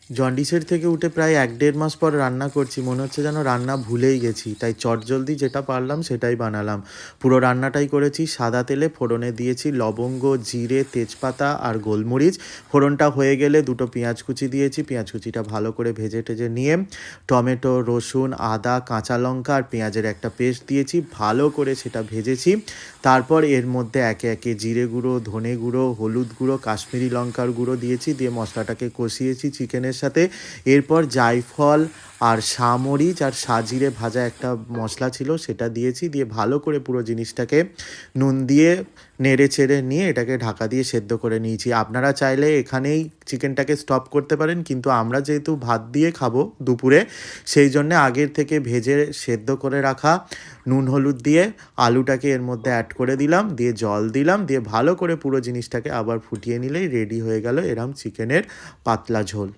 জন্ডিসের থেকে উঠে প্রায় ১-১.৫ মাস পর রান্না করছি। মনে হচ্ছে যেন রান্না ভুলেই গেছি। তাই চটজলদি যেটা পারলাম সেটাই বানালাম। পুরো রান্নাটাই করেছি সাদা তেলে। ফোড়নে দিয়েছি লবঙ্গ, জিরে, তেজপাতা আর গোলমরিচ। ফোড়নটা হয়ে গেলে দুটো পেঁয়াজ কুচি দিয়েছি। পেঁয়াজ কুচিটা ভালো করে ভেজে টেজে নিয়ে টমেটো, রসুন, আদা, কাঁচা লঙ্কা আর পেঁয়াজের একটা পেস্ট দিয়েছি। ভালো করে সেটা ভেজেছি। তারপর এর মধ্যে একে একে জিরে গুঁড়ো, ধনে গুঁড়ো, হলুদ গুঁড়ো, কাশ্মীরি লঙ্কার গুঁড়ো দিয়েছি। দিয়ে মশলাটাকে কষিয়েছি চিকেনের সাথে। এরপর জায়ফল আর সামরিচ আর সাজিরে ভাজা একটা মশলা ছিল সেটা দিয়েছি। দিয়ে ভালো করে পুরো জিনিসটাকে নুন দিয়ে নেড়ে চেড়ে নিয়ে এটাকে ঢাকা দিয়ে সেদ্ধ করে নিয়েছি। আপনারা চাইলে এখানেই চিকেনটাকে স্টপ করতে পারেন, কিন্তু আমরা যেহেতু ভাত দিয়ে খাবো দুপুরে, সেই জন্যে আগের থেকে ভেজে সেদ্ধ করে রাখা নুন হলুদ দিয়ে আলুটাকে এর মধ্যে অ্যাড করে দিলাম। দিয়ে জল দিলাম। দিয়ে ভালো করে পুরো জিনিসটাকে আবার ফুটিয়ে নিলেই রেডি হয়ে গেল এরম চিকেনের পাতলা ঝোল।